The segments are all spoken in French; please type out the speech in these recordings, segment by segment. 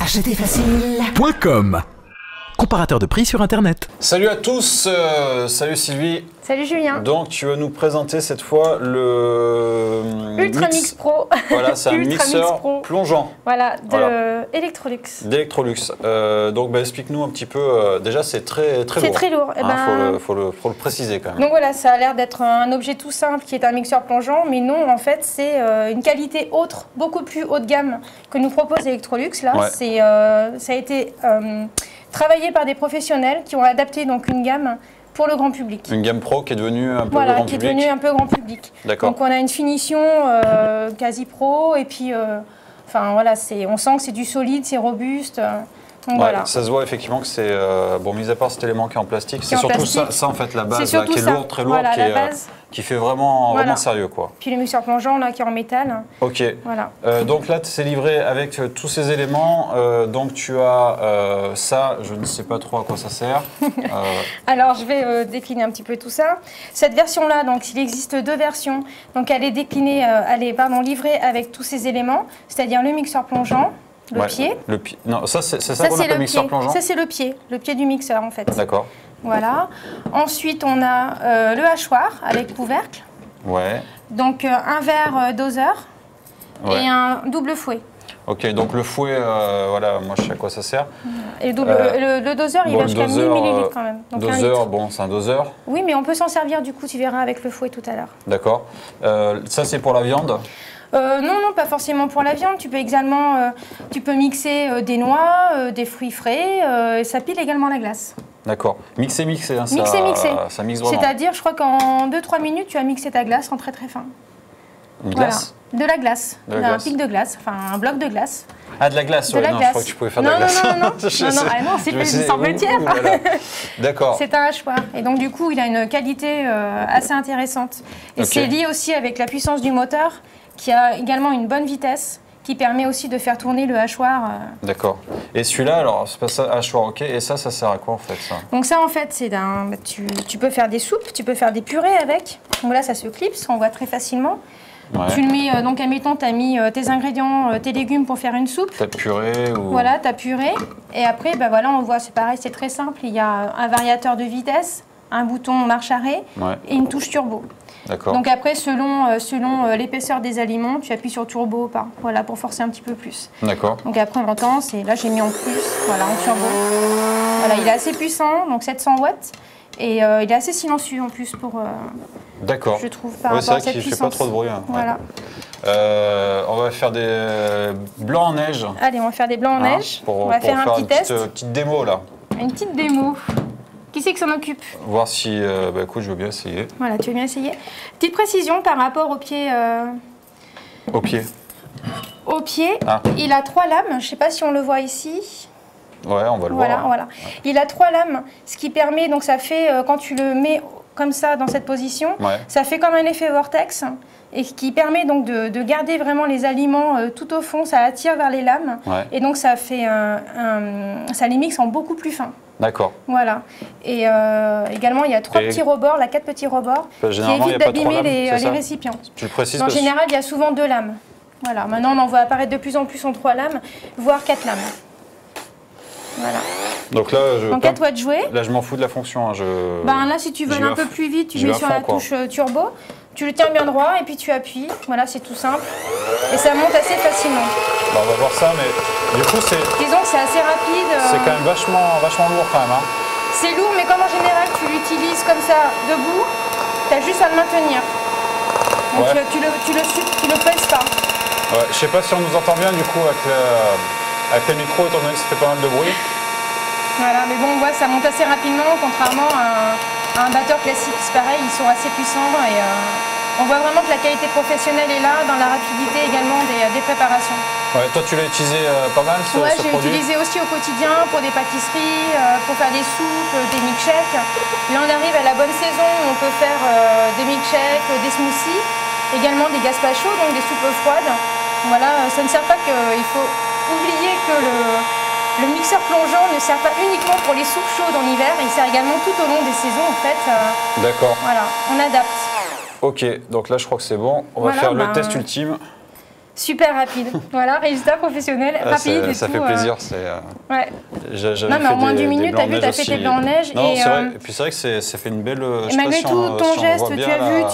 achetezfacile.com. Comparateur de prix sur Internet. Salut à tous, salut Sylvie. Salut Julien. Donc tu vas nous présenter cette fois le Ultra Mix Pro. Voilà, c'est un mixeur plongeant. Voilà, Electrolux. D'Electrolux. Donc explique-nous un petit peu. Déjà c'est très lourd. C'est très lourd. Faut le préciser quand même. Donc voilà, ça a l'air d'être un objet tout simple qui est un mixeur plongeant, mais non, en fait c'est une qualité autre, beaucoup plus haut de gamme que nous propose Electrolux. Là, ouais. Ça a été travaillé par des professionnels qui ont adapté donc une gamme pour le grand public. Une gamme pro qui est devenue un peu grand public. Voilà, qui est devenue un peu grand public. D'accord. Donc on a une finition quasi pro et puis, enfin voilà, on sent que c'est du solide, c'est robuste. Donc, voilà. Ça se voit effectivement que c'est, bon, mis à part cet élément qui est en plastique, c'est surtout ça en fait la base là, qui est lourde, très lourde, voilà, qui fait vraiment sérieux quoi. Puis le mixeur plongeant là qui est en métal. Ok. Voilà. Donc là c'est livré avec tous ces éléments. Donc tu as ça, je ne sais pas trop à quoi ça sert. Alors je vais décliner un petit peu tout ça. Cette version là, donc il existe deux versions. Donc elle est déclinée, livrée avec tous ces éléments, c'est-à-dire le mixeur plongeant. Le pied. Non, ça c'est ça qu'on appelle mixeur plongeant. Ça c'est le pied du mixeur en fait. D'accord. Voilà. Ensuite on a le hachoir avec couvercle. Ouais. Donc un verre doseur et un double fouet. Ok, donc le fouet, voilà, moi je sais à quoi ça sert. Et le doseur, il va jusqu'à 1000 ml quand même. Donc doseur, bon, c'est un doseur. Oui, mais on peut s'en servir du coup, tu verras avec le fouet tout à l'heure. D'accord. Ça c'est pour la viande. Non, pas forcément pour la viande. Tu peux également tu peux mixer des noix, des fruits frais. Ça pile également la glace. D'accord. Mixer, hein, mixer. Ça mixe vraiment. C'est-à-dire, je crois qu'en 2-3 minutes, tu as mixé ta glace en très très fin. Une glace ? Voilà. De la glace. Un pic de glace, enfin un bloc de glace. Ah, de la glace, oui. Non, je crois que tu pouvais faire de la glace. Non, c'est pas une sabletière. D'accord. C'est un hachoir. Et donc, du coup, il a une qualité assez intéressante. Et c'est lié aussi avec la puissance du moteur, qui a également une bonne vitesse, qui permet aussi de faire tourner le hachoir. D'accord. Et celui-là, alors, c'est pas ça, hachoir, ok. Et ça sert à quoi en fait ça? Donc ça, en fait, c'est tu peux faire des soupes, tu peux faire des purées avec. Donc là, ça se clipse, on voit très facilement. Ouais. Tu le mets, donc admettons, tu as mis tes ingrédients, tes légumes pour faire une soupe. Ta purée ou... Voilà, ta purée. Et après, voilà, on voit, c'est pareil, c'est très simple. Il y a un variateur de vitesse, un bouton marche-arrêt et une touche turbo. Donc après, selon l'épaisseur des aliments, tu appuies sur turbo ou pas, voilà, pour forcer un petit peu plus. D'accord. Donc après, on entend, là j'ai mis en plus, voilà, en turbo. Voilà, il est assez puissant, donc 700 watts, et il est assez silencieux en plus pour, je trouve, par rapport à cette puissance. C'est vrai qu'il ne fait pas trop de bruit. Hein. Voilà. On va faire des blancs en neige. Allez, on va faire des blancs en neige. On va faire un petit test. Une petite démo là. Une petite démo. Qui c'est que s'en occupe? Voir si... écoute, je veux bien essayer. Voilà, tu veux bien essayer. Petite précision par rapport au pied... Au pied? Au pied, il a 3 lames. Je ne sais pas si on le voit ici. Ouais, on va le voir. Voilà. Ouais. Il a 3 lames, ce qui permet... Donc ça fait, quand tu le mets comme ça, dans cette position, ça fait comme un effet vortex. Et qui permet donc de garder vraiment les aliments tout au fond. Ça attire vers les lames. Ouais. Et donc ça fait ça les mixe en beaucoup plus fin. D'accord. Voilà. Et également, il y a 3 petits rebords, 4 petits rebords, qui évitent d'abîmer les récipients. Tu le précises? En général, il y a souvent 2 lames. Voilà. Maintenant, on en voit apparaître de plus en plus en 3 lames, voire 4 lames. Voilà. Donc là, à toi de jouer. Là, je m'en fous de la fonction. Hein, là, si tu veux un peu plus vite, tu mets sur la touche turbo. Tu le tiens bien droit et puis tu appuies. Voilà, c'est tout simple. Et ça monte assez facilement. On va voir ça, mais du coup, c'est... Disons que c'est assez rapide. C'est quand même vachement lourd quand même. Hein. C'est lourd, mais comme en général, tu l'utilises comme ça, debout, tu as juste à le maintenir. Donc tu le pèses pas. Ouais, je sais pas si on nous entend bien du coup avec le micro, étant donné que ça fait pas mal de bruit. Voilà, mais bon, on voit que ça monte assez rapidement, contrairement à un batteur classique. C'est pareil, ils sont assez puissants et on voit vraiment que la qualité professionnelle est là, dans la rapidité également des préparations. Ouais, toi tu l'as utilisé pas mal ce produit? J'ai utilisé aussi au quotidien pour des pâtisseries, pour faire des soupes, des milkshakes. Là on arrive à la bonne saison où on peut faire des milkshakes, des smoothies, également des gazpachos, donc des soupes froides. Voilà, ça ne sert pas il faut oublier que le mixeur plongeant ne sert pas uniquement pour les soupes chaudes en hiver, il sert également tout au long des saisons en fait. D'accord. Voilà, on adapte. Ok, donc là je crois que c'est bon. On va faire le test ultime. super rapide. Voilà, résultat professionnel, rapide et ça tout. fait plaisir. Ouais. Non, mais en moins d'une minute, t'as vu, t'as fait tes blancs en neige. Non, c'est vrai. Et puis c'est vrai que ça fait une belle. Et malgré tout, ton geste, tu as vu,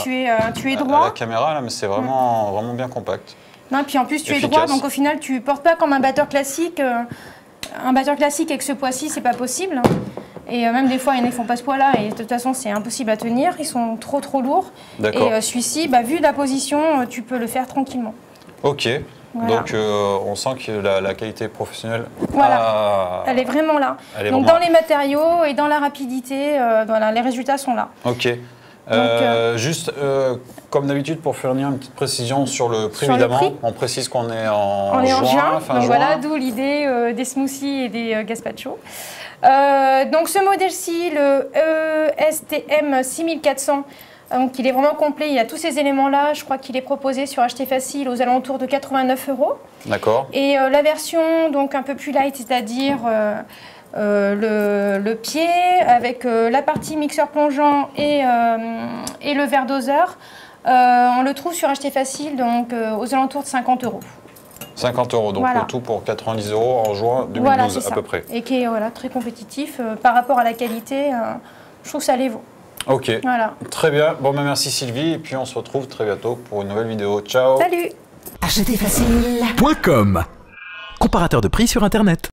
tu es droit. À la caméra, là, mais c'est vraiment bien compact. Non, et puis en plus, tu es droit, donc au final, tu portes pas comme un batteur classique. Un batteur classique avec ce poids-ci, c'est pas possible. Et même des fois, ils ne font pas ce poids-là, et de toute façon, c'est impossible à tenir. Ils sont trop lourds. Et celui-ci, vu la position, tu peux le faire tranquillement. Ok. Voilà. Donc on sent que la qualité professionnelle, elle est vraiment là. Donc dans les matériaux et dans la rapidité, les résultats sont là. Ok. Juste comme d'habitude, pour fournir une petite précision sur le prix, évidemment, on précise qu'on est en juin. Donc voilà, d'où l'idée des smoothies et des gazpacho. Donc ce modèle-ci, le ESTM 6400, donc il est vraiment complet, il y a tous ces éléments-là. Je crois qu'il est proposé sur Acheter Facile aux alentours de 89 €. D'accord. Et la version donc un peu plus light, c'est-à-dire le pied avec la partie mixeur plongeant et le verre doseur, on le trouve sur Acheter Facile donc aux alentours de 50 €. 50 €, donc le tout pour 90 € en juin 2012 à peu près. Et qui est très compétitif par rapport à la qualité, je trouve que ça les vaut. Ok, très bien. Bon, merci Sylvie, et puis on se retrouve très bientôt pour une nouvelle vidéo. Ciao. Salut. Acheterfacile.com, comparateur de prix sur Internet.